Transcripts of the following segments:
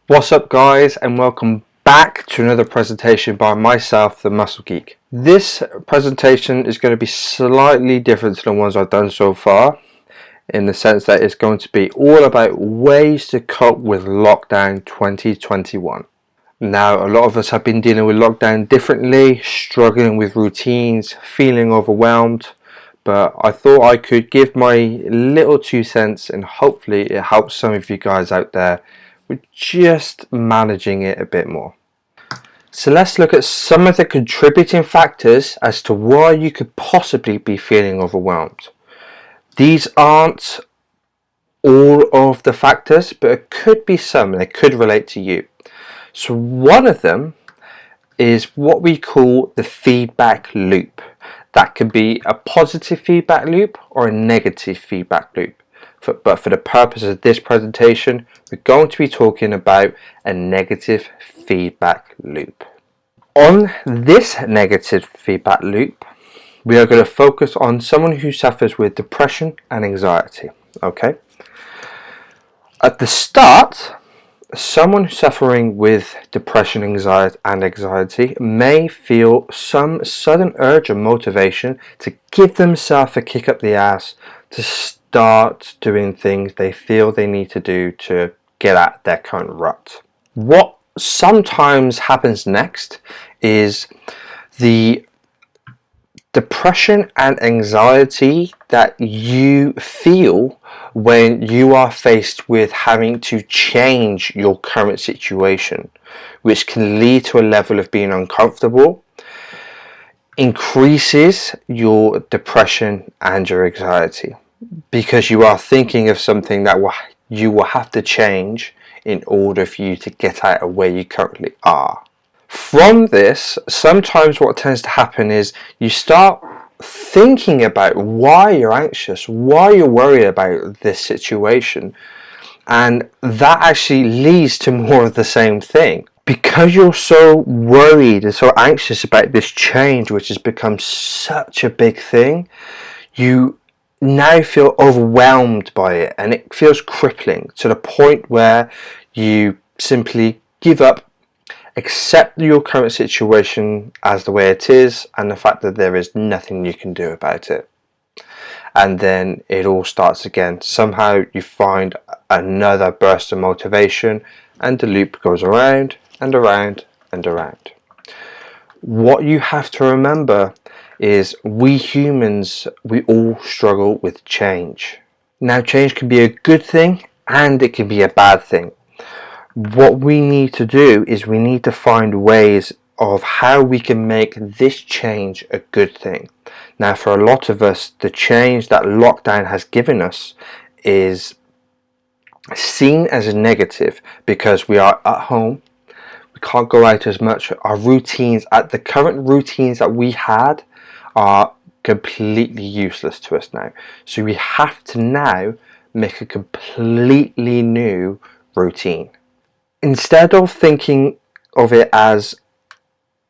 What's up guys, and welcome back to another presentation by myself, the Muscle Geek. This presentation is going to be slightly different to the ones I've done so far, in the sense that it's going to be all about ways to cope with lockdown 2021. Now, a lot of us have been dealing with lockdown differently, struggling with routines, feeling overwhelmed, but I thought I could give my little 2 cents and hopefully it helps some of you guys out there with just managing it a bit more. So let's look at some of the contributing factors as to why you could possibly be feeling overwhelmed. These aren't all of the factors, but it could be some and they could relate to you. So one of them is what we call the feedback loop. That could be a positive feedback loop or a negative feedback loop. But for the purpose of this presentation, we're going to be talking about a negative feedback loop. On this negative feedback loop, we are going to focus on someone who suffers with depression and anxiety. Okay. At the start, someone suffering with depression, anxiety, and anxiety may feel some sudden urge or motivation to give themselves a kick up the ass to start doing things they feel they need to do to get out their current rut. What sometimes happens next is the depression and anxiety that you feel when you are faced with having to change your current situation, which can lead to a level of being uncomfortable, increases your depression and your anxiety because you are thinking of something that you will have to change in order for you to get out of where you currently are. From this, sometimes what tends to happen is you start thinking about why you're anxious, why you're worried about this situation, and that actually leads to more of the same thing. Because you're so worried and so anxious about this change, which has become such a big thing, you now feel overwhelmed by it, and it feels crippling to the point where you simply give up, accept your current situation as the way it is and the fact that there is nothing you can do about it. And then it all starts again. Somehow you find another burst of motivation and the loop goes around and around and around. What you have to remember is we humans, we all struggle with change. Now, change can be a good thing and it can be a bad thing. What we need to do is we need to find ways of how we can make this change a good thing. Now, for a lot of us, the change that lockdown has given us is seen as a negative because we are at home, we can't go out as much, our routines, at the current routines that we had are completely useless to us now. So we have to now make a completely new routine. Instead of thinking of it as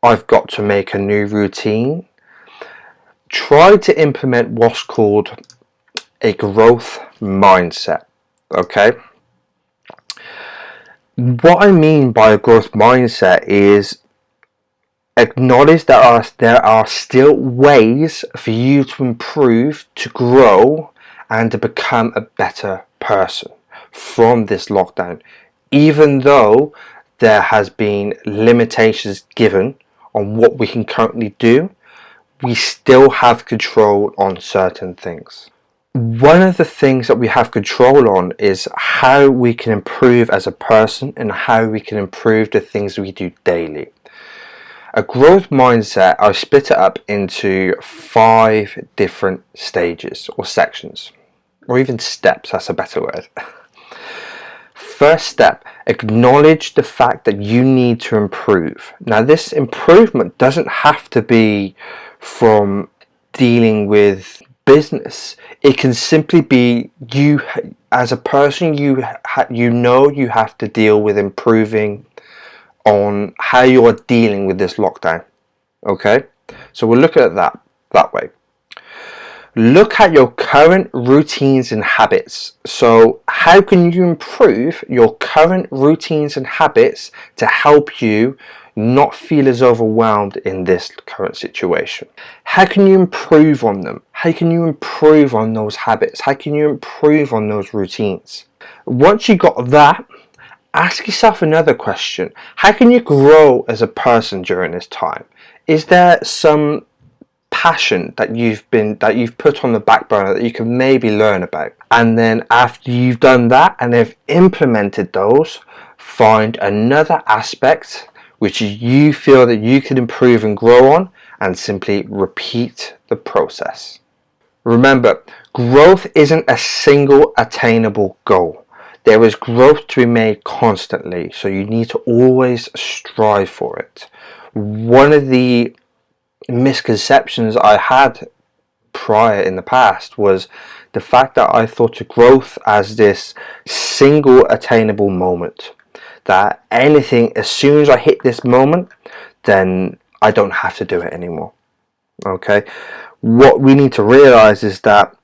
I've got to make a new routine, try to implement what's called a growth mindset. Okay? What I mean by a growth mindset is acknowledge that there are still ways for you to improve, to grow, and to become a better person from this lockdown. Even though there has been limitations given on what we can currently do, we still have control on certain things. One of the things that we have control on is how we can improve as a person and how we can improve the things we do daily. A growth mindset, I split it up into 5 different stages or sections, or even steps, that's a better word. First step, acknowledge the fact that you need to improve. Now, this improvement doesn't have to be from dealing with business. It can simply be you as a person, you know you have to deal with improving on how you are dealing with this lockdown. Okay, so we'll look at that way. Look at your current routines and habits. So how can you improve your current routines and habits to help you not feel as overwhelmed in this current situation? How can you improve on them? How can you improve on those habits? How can you improve on those routines? Once you got that, ask yourself another question. How can you grow as a person during this time? Is there some passion that you've put on the back burner that you can maybe learn about? And then after you've done that and have implemented those, find another aspect which you feel that you can improve and grow on, and simply repeat the process. Remember, growth isn't a single attainable goal. There is growth to be made constantly, so you need to always strive for it. One of the misconceptions I had prior in the past was the fact that I thought of growth as this single attainable moment, that anything, as soon as I hit this moment, then I don't have to do it anymore. Okay, what we need to realize is that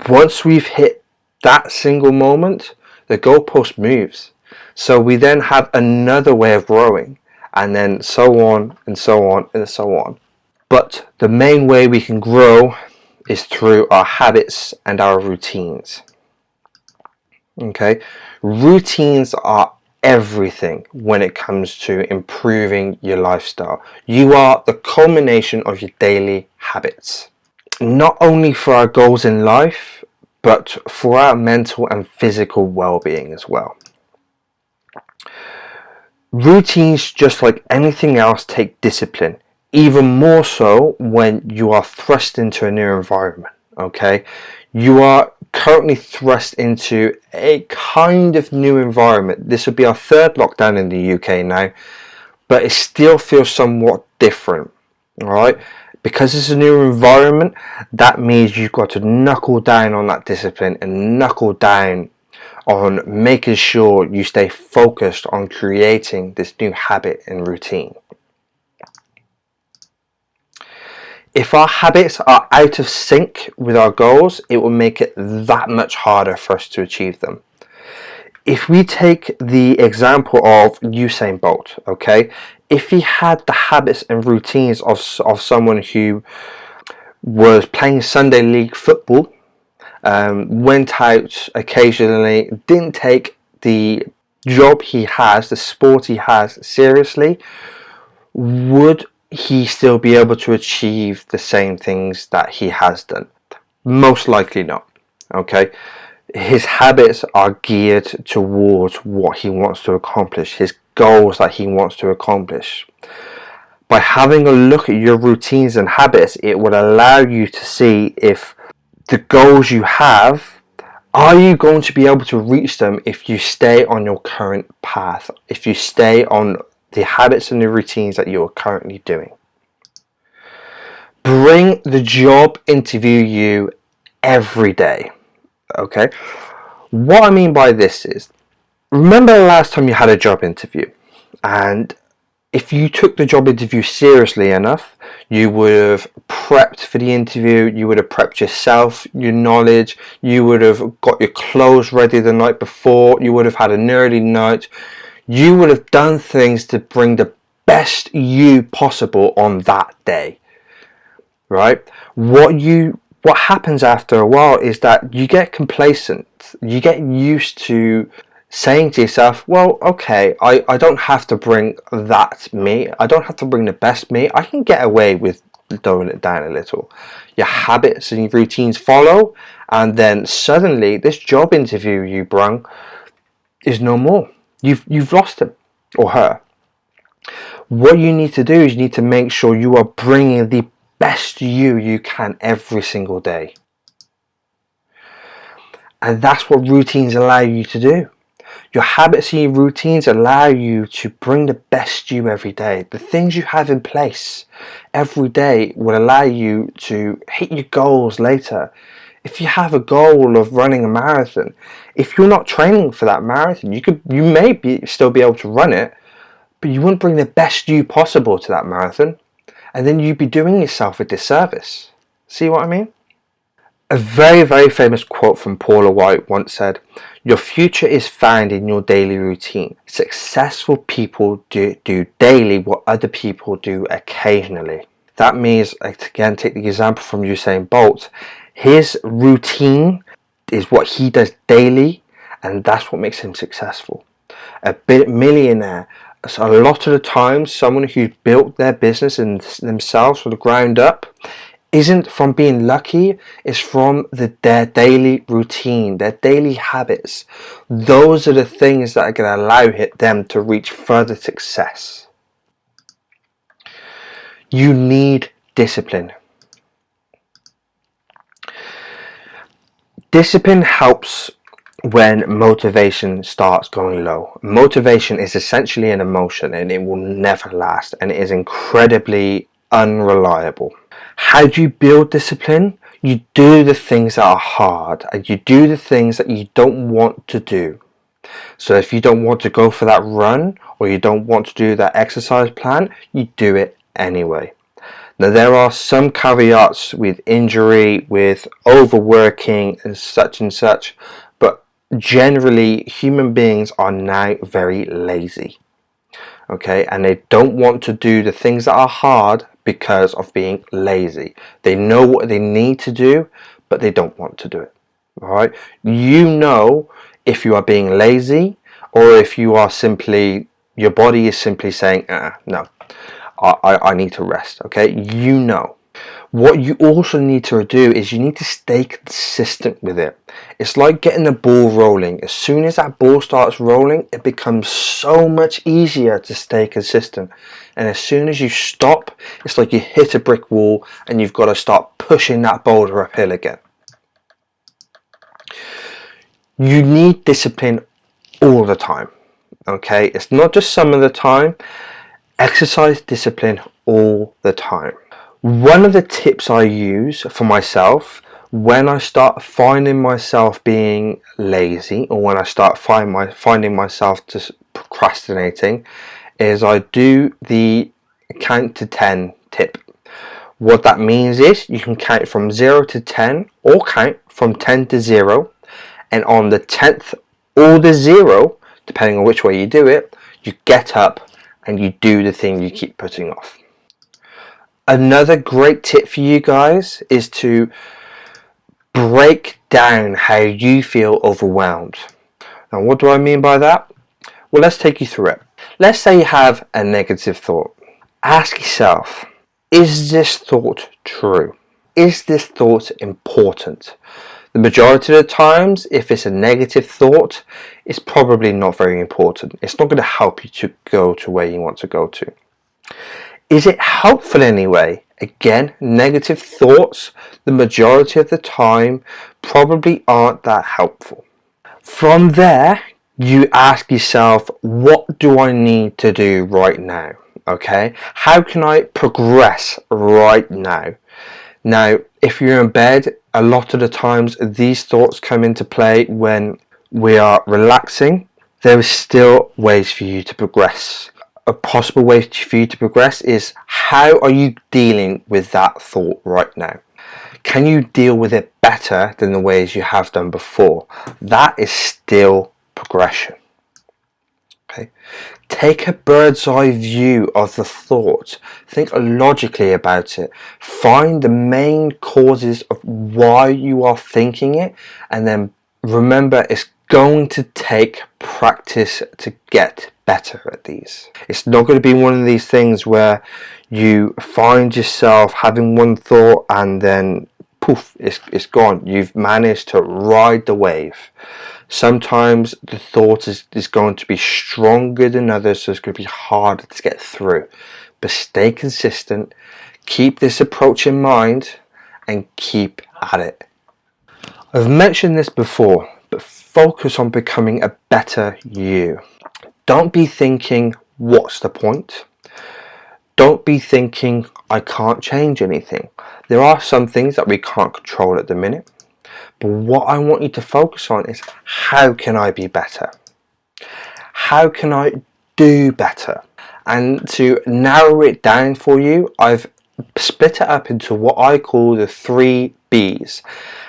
once we've hit that single moment, the goalpost moves, so we then have another way of growing, and then so on and so on and so on. But the main way we can grow is through our habits and our routines. Okay, routines are everything when it comes to improving your lifestyle. You are the culmination of your daily habits, not only for our goals in life, but for our mental and physical well-being as well. Routines, just like anything else, take discipline, even more so when you are thrust into a new environment. Okay, you are currently thrust into a kind of new environment. This would be our third lockdown in the UK now, but it still feels somewhat different. All right, because it's a new environment, that means you've got to knuckle down on that discipline and knuckle down on making sure you stay focused on creating this new habit and routine. If our habits are out of sync with our goals, it will make it that much harder for us to achieve them. If we take the example of Usain Bolt, okay, if he had the habits and routines of someone who was playing Sunday League football, went out occasionally, didn't take the job he has, the sport he has seriously, would he still be able to achieve the same things that he has done? Most likely not. Okay, his habits are geared towards what he wants to accomplish, his goals that he wants to accomplish. By having a look at your routines and habits, it will allow you to see if the goals you have, are you going to be able to reach them if you stay on your current path, if you stay on the habits and the routines that you are currently doing. Bring the job interview you every day. Okay, what I mean by this is, remember the last time you had a job interview, and if you took the job interview seriously enough, you would have prepped for the interview, you would have prepped yourself, your knowledge, you would have got your clothes ready the night before, you would have had an early night, you would have done things to bring the best you possible on that day, right? What happens after a while is that you get complacent, you get used to saying to yourself, well, okay, I don't have to bring that me, I don't have to bring the best me, I can get away with throwing it down a little. Your habits and your routines follow, and then suddenly this job interview you brung is no more. You've lost him or her. What you need to do is you need to make sure you are bringing the best you can every single day. And that's what routines allow you to do. Your habits and your routines allow you to bring the best you every day. The things you have in place every day will allow you to hit your goals later. If you have a goal of running a marathon, if you're not training for that marathon, you may still be able to run it, but you wouldn't bring the best you possible to that marathon, and then you'd be doing yourself a disservice. See what I mean? A very, very famous quote from Paula White once said, "Your future is found in your daily routine. Successful people do daily what other people do occasionally." That means, again, take the example from Usain Bolt. His routine is what he does daily, and that's what makes him successful. A millionaire, so a lot of the time, someone who's built their business and themselves from the ground up isn't from being lucky, it's from their daily routine, their daily habits. Those are the things that are going to allow them to reach further success. You need discipline. Discipline helps when motivation starts going low. Motivation is essentially an emotion and it will never last, and it is incredibly unreliable. How do you build discipline? You do the things that are hard, and you do the things that you don't want to do. So if you don't want to go for that run, or you don't want to do that exercise plan, you do it anyway. Now there are some caveats with injury, with overworking and such, but generally human beings are now very lazy. Okay, and they don't want to do the things that are hard because of being lazy. They know what they need to do, but they don't want to do it. All right, you know if you are being lazy, or if you are simply, your body is simply saying, no, I need to rest. Okay, you know. What you also need to do is you need to stay consistent with it. It's like getting the ball rolling. As soon as that ball starts rolling, it becomes so much easier to stay consistent. And as soon as you stop, it's like you hit a brick wall and you've got to start pushing that boulder uphill again. You need discipline all the time. Okay, it's not just some of the time. Exercise discipline all the time. One of the tips I use for myself when I start finding myself being lazy, or when I start finding myself just procrastinating, is I do the count to 10 tip. What that means is you can count from 0 to 10, or count from 10 to 0, and on the 10th or the 0, depending on which way you do it, you get up and you do the thing you keep putting off. Another great tip for you guys is to break down how you feel overwhelmed. Now, what do I mean by that? Well, let's take you through it. Let's say you have a negative thought. Ask yourself, is this thought true? Is this thought important? The majority of the times, if it's a negative thought, it's probably not very important. It's not going to help you to go to where you want to go to. Is it helpful anyway? Again, negative thoughts, the majority of the time, probably aren't that helpful. From there, you ask yourself, what do I need to do right now? Okay, how can I progress right now? Now, if you're in bed, a lot of the times these thoughts come into play when we are relaxing. There is still ways for you to progress. A possible way for you to progress is, how are you dealing with that thought right now? Can you deal with it better than the ways you have done before? That is still progression. Okay. Take a bird's eye view of the thought. Think logically about it. Find the main causes of why you are thinking it, and then remember, it's going to take practice to get better at these. It's not going to be one of these things where you find yourself having one thought and then poof, it's gone. You've managed to ride the wave. Sometimes the thought is going to be stronger than others, so it's going to be harder to get through. But stay consistent, keep this approach in mind, and keep at it. I've mentioned this before, but focus on becoming a better you. Don't be thinking, what's the point? Don't be thinking, I can't change anything. There are some things that we can't control at the minute. But what I want you to focus on is, how can I be better? How can I do better? And to narrow it down for you, I've split it up into what I call the 3 B's.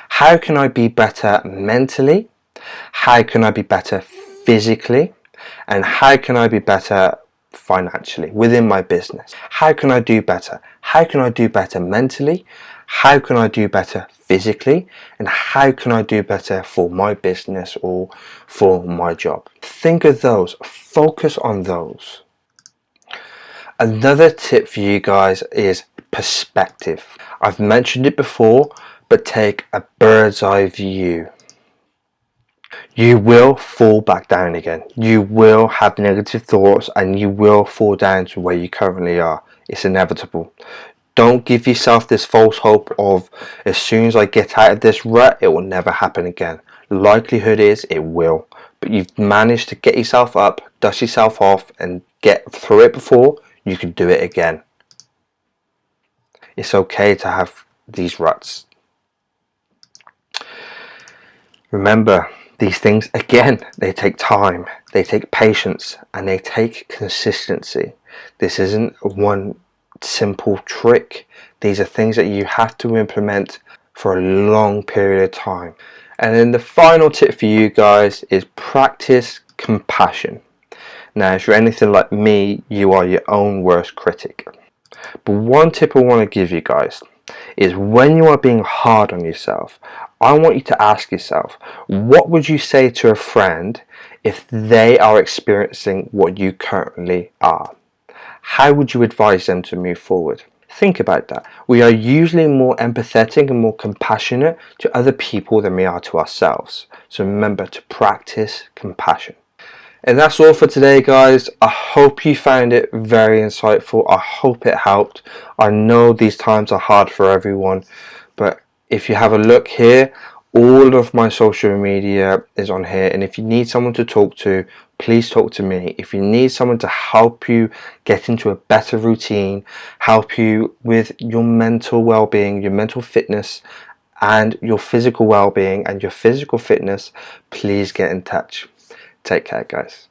How can I be better mentally? How can I be better physically? And how can I be better financially within my business? How can I do better? How can I do better mentally? How can I do better physically? And how can I do better for my business or for my job? Think of those. Focus on those. Another tip for you guys is perspective. I've mentioned it before, but take a bird's eye view. You will fall back down again. You will have negative thoughts and you will fall down to where you currently are. It's inevitable. Don't give yourself this false hope of as soon as I get out of this rut, it will never happen again. Likelihood is it will. But you've managed to get yourself up, dust yourself off and get through it before, you can do it again. It's okay to have these ruts. Remember, these things, again, they take time, they take patience, and they take consistency. This isn't one simple trick. These are things that you have to implement for a long period of time. And then the final tip for you guys is practice compassion. Now, if you're anything like me, you are your own worst critic. But one tip I want to give you guys is when you are being hard on yourself, I want you to ask yourself, what would you say to a friend if they are experiencing what you currently are? How would you advise them to move forward? Think about that. We are usually more empathetic and more compassionate to other people than we are to ourselves. So remember to practice compassion. And that's all for today, guys. I hope you found it very insightful. I hope it helped. I know these times are hard for everyone, but if you have a look here, all of my social media is on here. And if you need someone to talk to, please talk to me. If you need someone to help you get into a better routine, help you with your mental well-being, your mental fitness, and your physical well-being and your physical fitness, please get in touch. Take care, guys.